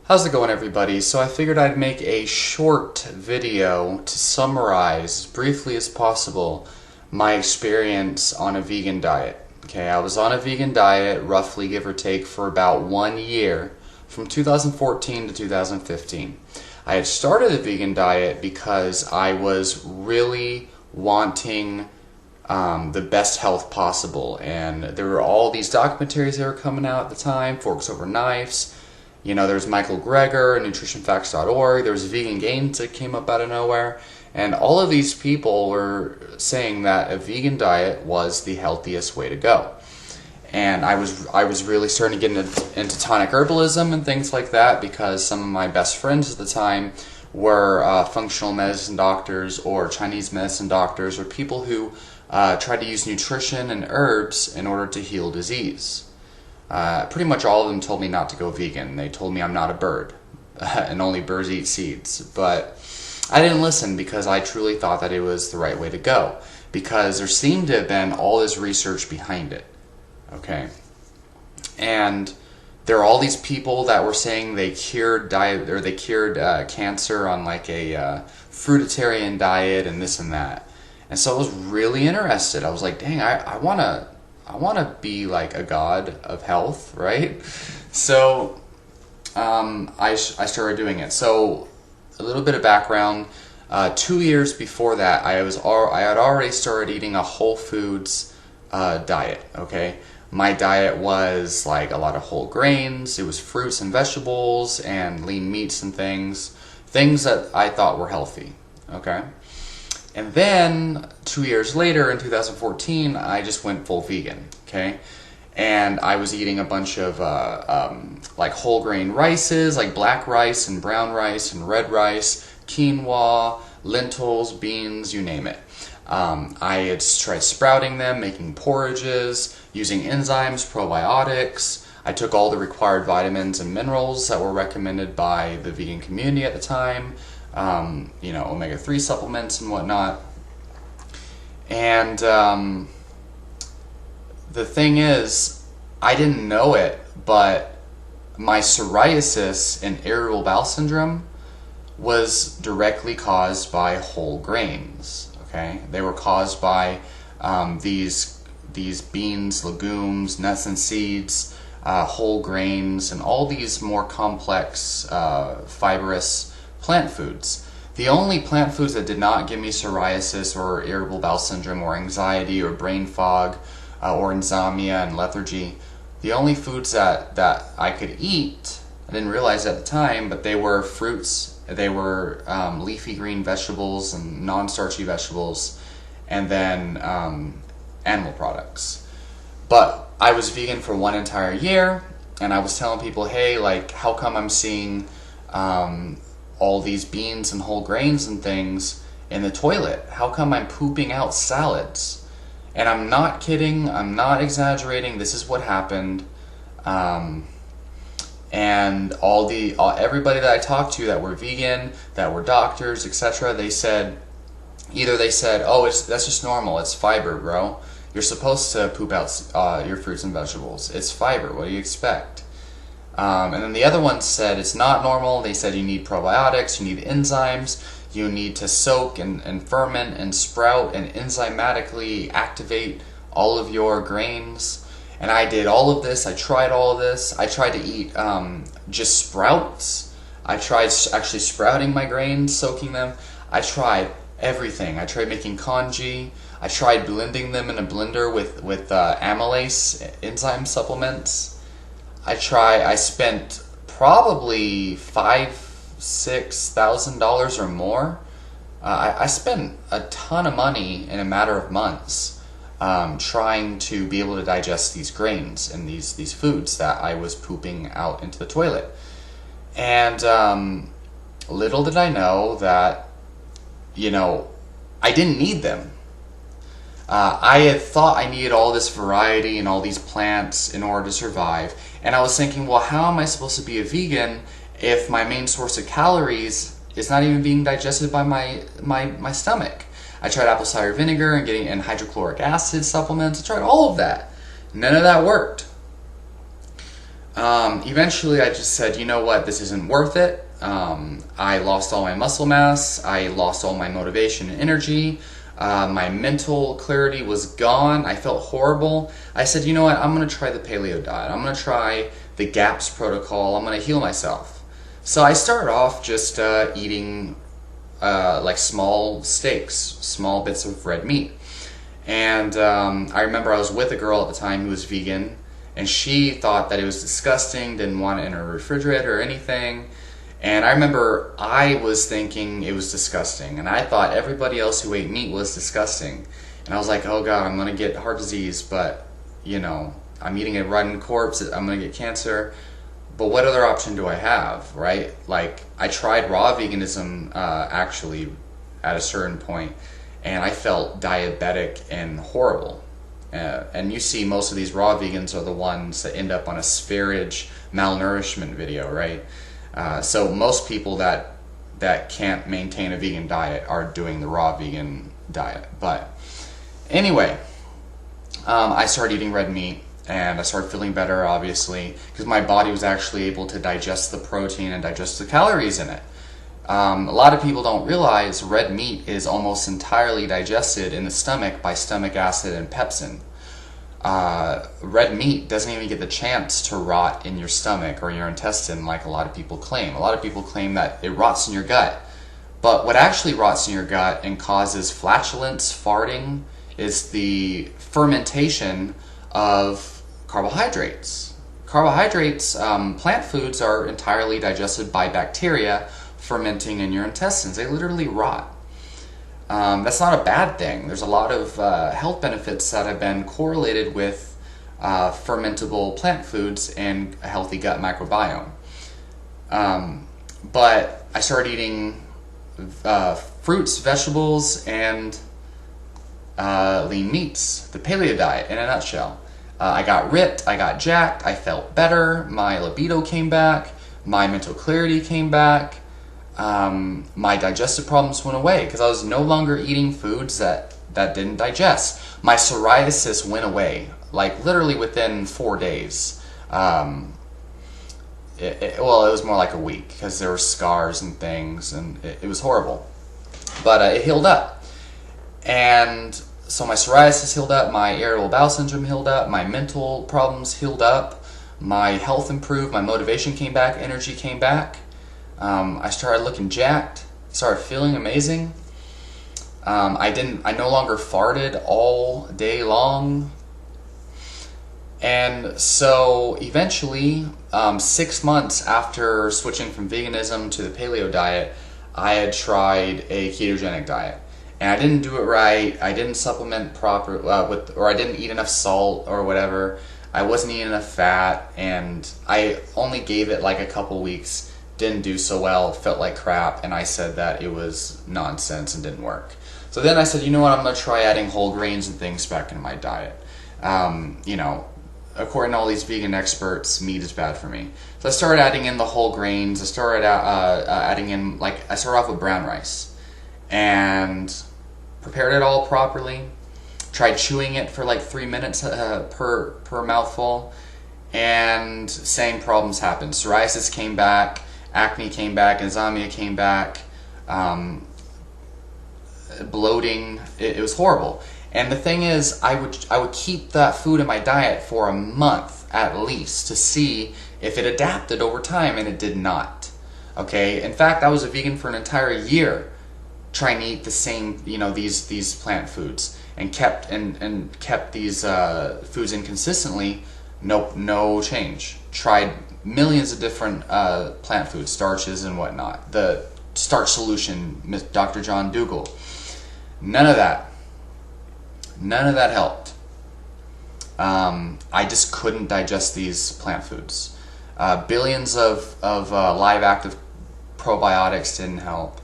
How's it going, everybody? So I figured I'd make a short video to summarize as briefly as possible my experience on a vegan diet. Okay, I was on a vegan diet roughly, give or take, for about 1 year from 2014 to 2015. I had started a vegan diet because I was really wanting the best health possible, and there were all these documentaries that were coming out at the time, Forks Over Knives. You know, there's Michael Greger, nutritionfacts.org, there was Vegan Gains that came up out of nowhere, and all of these people were saying that a vegan diet was the healthiest way to go. And I was really starting to get into tonic herbalism and things like that because some of my best friends at the time were functional medicine doctors or Chinese medicine doctors or people who tried to use nutrition and herbs in order to heal disease. Pretty much all of them told me not to go vegan. They told me I'm not a bird and only birds eat seeds. But I didn't listen because I truly thought that it was the right way to go, because there seemed to have been all this research behind it. Okay, and there are all these people that were saying they cured cancer on like a fruitarian diet and this and that. And so I was really interested. I was like, dang, I want to be like a god of health, right? So I started doing it. So a little bit of background. 2 years before that, I had already started eating a whole foods diet. Okay, my diet was like a lot of whole grains. It was fruits and vegetables and lean meats and things that I thought were healthy. Okay. And then 2 years later, in 2014, I just went full vegan, okay? And I was eating a bunch of like whole grain rices, like black rice and brown rice and red rice, quinoa, lentils, beans, you name it. I had tried sprouting them, making porridges, using enzymes, probiotics. I took all the required vitamins and minerals that were recommended by the vegan community at the time. You know, omega-3 supplements and whatnot. And the thing is, I didn't know it, but my psoriasis and irritable bowel syndrome was directly caused by whole grains. Okay, they were caused by these beans, legumes, nuts and seeds, whole grains, and all these more complex fibrous plant foods. The only plant foods that did not give me psoriasis or irritable bowel syndrome or anxiety or brain fog or insomnia and lethargy, the only foods that I could eat, I didn't realize at the time, but they were fruits, they were leafy green vegetables and non-starchy vegetables, and then animal products. But I was vegan for 1 entire year, and I was telling people, hey, like, how come I'm seeing all these beans and whole grains and things in the toilet? How come I'm pooping out salads? And I'm not kidding, I'm not exaggerating, this is what happened. And everybody that I talked to that were vegan, that were doctors, etc., they said, oh, that's just normal, it's fiber, bro. You're supposed to poop out your fruits and vegetables. It's fiber, what do you expect? And then the other ones said it's not normal. They said you need probiotics, you need enzymes, you need to soak and ferment and sprout and enzymatically activate all of your grains. And I did all of this. I tried all of this. I tried to eat just sprouts. I tried actually sprouting my grains, soaking them. I tried everything. I tried making congee. I tried blending them in a blender with amylase enzyme supplements. I spent probably $5,000-6,000 or more. I spent a ton of money in a matter of months trying to be able to digest these grains and these foods that I was pooping out into the toilet. And little did I know that, you know, I didn't need them. I had thought I needed all this variety and all these plants in order to survive. And I was thinking, well, how am I supposed to be a vegan if my main source of calories is not even being digested by my stomach? I tried apple cider vinegar and hydrochloric acid supplements. I tried all of that. None of that worked. Eventually I just said, you know what, this isn't worth it. I lost all my muscle mass, I lost all my motivation and energy, my mental clarity was gone, I felt horrible. I said, you know what, I'm going to try the paleo diet, I'm going to try the GAPS protocol, I'm going to heal myself. So I started off just eating like small steaks, small bits of red meat. And I remember I was with a girl at the time who was vegan, and she thought that it was disgusting, didn't want it in her refrigerator or anything. And I remember I was thinking it was disgusting, and I thought everybody else who ate meat was disgusting. And I was like, oh God, I'm going to get heart disease, but, you know, I'm eating a rotten corpse, I'm going to get cancer. But what other option do I have, right? Like, I tried raw veganism actually at a certain point, and I felt diabetic and horrible. And you see most of these raw vegans are the ones that end up on a spherage malnourishment video, right? So most people that can't maintain a vegan diet are doing the raw vegan diet. But anyway, I started eating red meat, and I started feeling better, obviously, because my body was actually able to digest the protein and digest the calories in it. A lot of people don't realize red meat is almost entirely digested in the stomach by stomach acid and pepsin. Red meat doesn't even get the chance to rot in your stomach or your intestine like a lot of people claim. A lot of people claim that it rots in your gut. But what actually rots in your gut and causes flatulence, farting, is the fermentation of carbohydrates. Carbohydrates, plant foods are entirely digested by bacteria fermenting in your intestines. They literally rot. That's not a bad thing. There's a lot of health benefits that have been correlated with fermentable plant foods and a healthy gut microbiome. But I started eating fruits, vegetables, and lean meats. The paleo diet in a nutshell. I got ripped, I got jacked, I felt better, my libido came back, my mental clarity came back. My digestive problems went away because I was no longer eating foods that didn't digest. My psoriasis went away, like literally within 4 days. Well, it was more like a week because there were scars and things, and it was horrible. But it healed up. And so my psoriasis healed up, my irritable bowel syndrome healed up, my mental problems healed up, my health improved, my motivation came back, energy came back. I started looking jacked, started feeling amazing. I no longer farted all day long. And so eventually, 6 months after switching from veganism to the paleo diet, I had tried a ketogenic diet. And I didn't do it right, I didn't supplement proper, or I didn't eat enough salt or whatever. I wasn't eating enough fat, and I only gave it like a couple weeks. Didn't do so well, felt like crap, and I said that it was nonsense and didn't work. So then I said, you know what, I'm going to try adding whole grains and things back into my diet. You know, according to all these vegan experts, meat is bad for me. So I started adding in the whole grains. I started adding in, like, I started off with brown rice and prepared it all properly. Tried chewing it for like 3 minutes per mouthful, and same problems happened. Psoriasis came back, acne came back, insomnia came back, bloating. It was horrible. And the thing is, I would keep that food in my diet for a month at least to see if it adapted over time, and it did not. Okay, in fact, I was a vegan for an entire year, trying to eat the same, you know, these plant foods, and kept these foods inconsistently. Nope, no change. Tried millions of different plant foods, starches and whatnot. The starch solution, Dr. John Dougal. None of that helped. I just couldn't digest these plant foods. Billions of live active probiotics didn't help.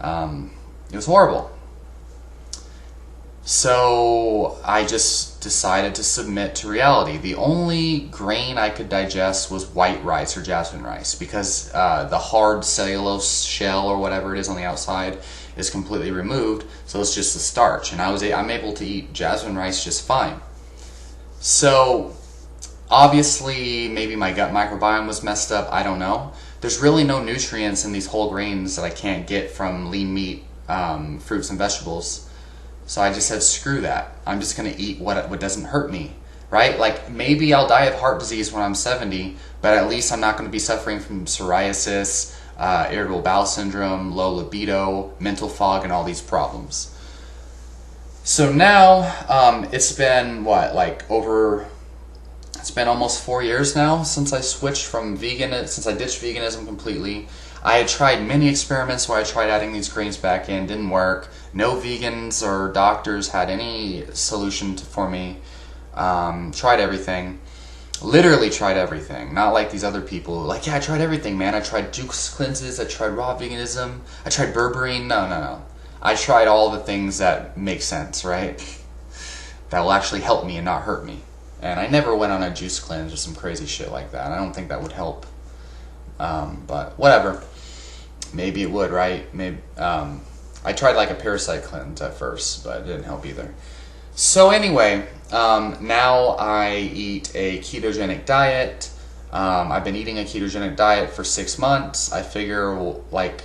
It was horrible. So I just decided to submit to reality. The only grain I could digest was white rice or jasmine rice, because the hard cellulose shell or whatever it is on the outside is completely removed, so it's just the starch, and I'm able to eat jasmine rice just fine. So Obviously, maybe my gut microbiome was messed up. I don't know. There's really no nutrients in these whole grains that I can't get from lean meat, fruits and vegetables. So I just said, screw that. I'm just going to eat what doesn't hurt me, right? Like, maybe I'll die of heart disease when I'm 70, but at least I'm not going to be suffering from psoriasis, irritable bowel syndrome, low libido, mental fog, and all these problems. So now, it's been, it's been almost 4 years now since I switched from since I ditched veganism completely. I had tried many experiments where I tried adding these grains back in, didn't work. No vegans or doctors had any solution for me. Tried everything. Literally tried everything. Not like these other people who like, yeah, I tried everything, man. I tried juice cleanses, I tried raw veganism, I tried berberine. No. I tried all the things that make sense, right? That will actually help me and not hurt me. And I never went on a juice cleanse or some crazy shit like that. I don't think that would help. But whatever. Maybe it would, right? Maybe. I tried like a parasite cleanse at first, but it didn't help either. So anyway, now I eat a ketogenic diet. I've been eating a ketogenic diet for 6 months. I figure, like,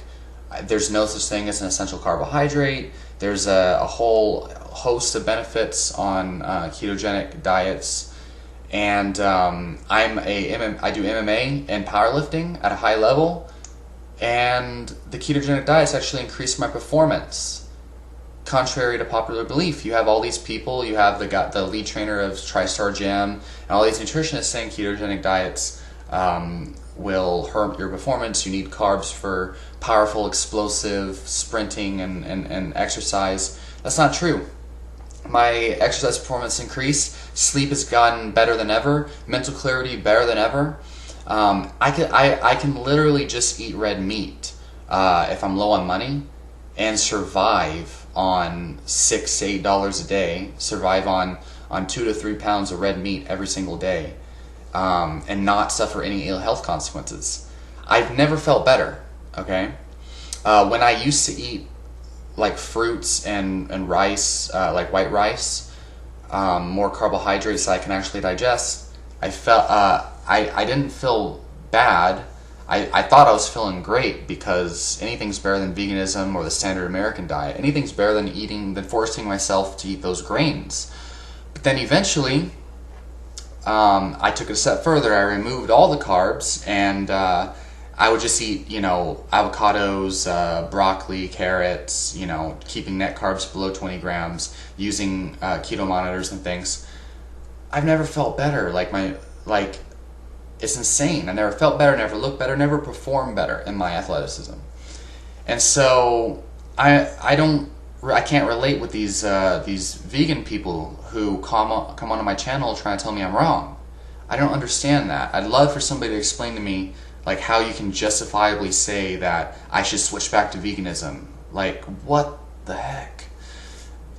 there's no such thing as an essential carbohydrate. There's a whole host of benefits on ketogenic diets. And I do MMA and powerlifting at a high level. And the ketogenic diets actually increase my performance. Contrary to popular belief, you have all these people, you have the lead trainer of TriStar Gym, and all these nutritionists saying ketogenic diets will hurt your performance. You need carbs for powerful, explosive sprinting and exercise. That's not true. My exercise performance increased. Sleep has gotten better than ever. Mental clarity better than ever. I can literally just eat red meat if I'm low on money and survive on $6 to $8 a day. Survive on 2 to 3 pounds of red meat every single day, and not suffer any ill health consequences. I've never felt better. Okay, when I used to eat like fruits and rice, like white rice, more carbohydrates that I can actually digest, I felt I didn't feel bad. I thought I was feeling great, because anything's better than veganism or the standard American diet. Anything's better than forcing myself to eat those grains. But then eventually, I took it a step further. I removed all the carbs, and I would just eat, avocados, broccoli, carrots, keeping net carbs below 20 grams, using keto monitors and things. I've never felt better. It's insane. I never felt better, never looked better, never performed better in my athleticism. And so I can't relate with these vegan people who come onto my channel trying to tell me I'm wrong. I don't understand that. I'd love for somebody to explain to me like how you can justifiably say that I should switch back to veganism. Like, what the heck?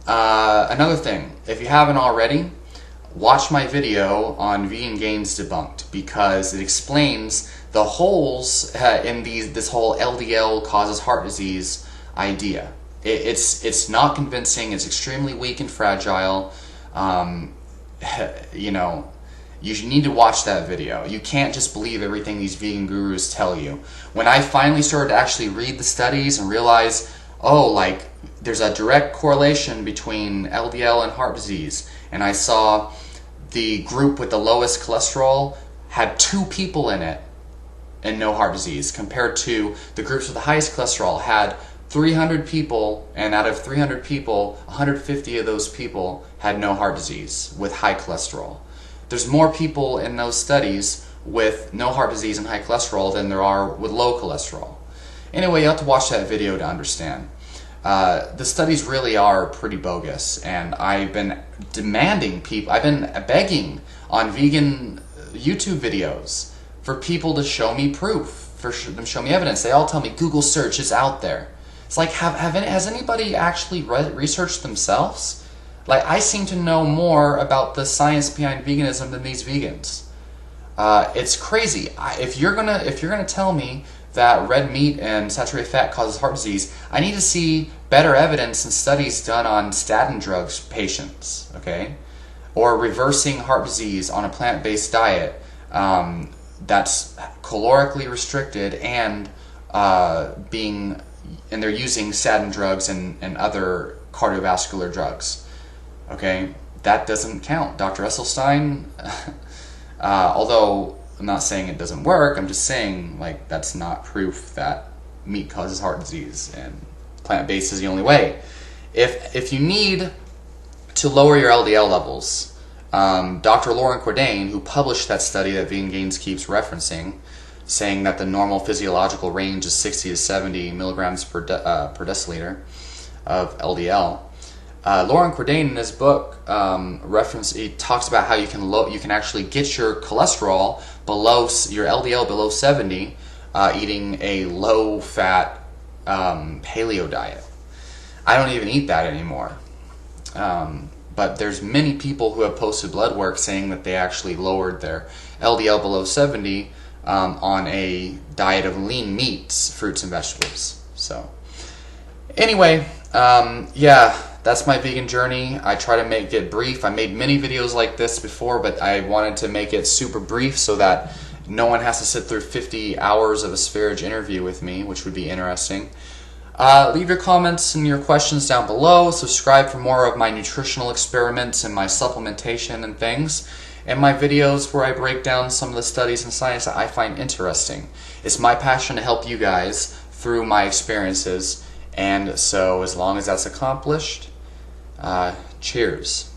Another thing, if you haven't already, watch my video on Vegan Gains Debunked, because it explains the holes in this whole LDL causes heart disease idea. It's not convincing. It's extremely weak and fragile. You need to watch that video. You can't just believe everything these vegan gurus tell you. When I finally started to actually read the studies and realize, there's a direct correlation between LDL and heart disease, and I saw the group with the lowest cholesterol had 2 people in it and no heart disease, compared to the groups with the highest cholesterol had 300 people, and out of 300 people, 150 of those people had no heart disease with high cholesterol. There's more people in those studies with no heart disease and high cholesterol than there are with low cholesterol. Anyway, you have to watch that video to understand. The studies really are pretty bogus, and I've been begging on vegan YouTube videos for people to show me proof, for them to show me evidence. They all tell me Google search is out there. It's like, has anybody actually researched themselves? Like, I seem to know more about the science behind veganism than these vegans. It's crazy. If you're gonna tell me that red meat and saturated fat causes heart disease, I need to see better evidence and studies done on statin drugs patients, okay? or reversing heart disease on a plant-based diet that's calorically restricted and they're using statin drugs and other cardiovascular drugs. Okay, that doesn't count. Dr. Esselstyn, although I'm not saying it doesn't work, I'm just saying like that's not proof that meat causes heart disease and plant-based is the only way. If you need to lower your LDL levels, Dr. Lauren Cordain, who published that study that Vegan Gains keeps referencing, saying that the normal physiological range is 60 to 70 milligrams per deciliter of LDL. Lauren Cordain in his book he talks about how you can actually get your cholesterol below your LDL below 70 eating a low-fat paleo diet. I don't even eat that anymore. But there's many people who have posted blood work saying that they actually lowered their LDL below 70 on a diet of lean meats, fruits, and vegetables. So, anyway, yeah, that's my vegan journey. I try to make it brief. I made many videos like this before, but I wanted to make it super brief so that no one has to sit through 50 hours of a Spherage interview with me, which would be interesting. Leave your comments and your questions down below. Subscribe for more of my nutritional experiments and my supplementation and things, and my videos where I break down some of the studies and science that I find interesting. It's my passion to help you guys through my experiences, and so as long as that's accomplished, cheers.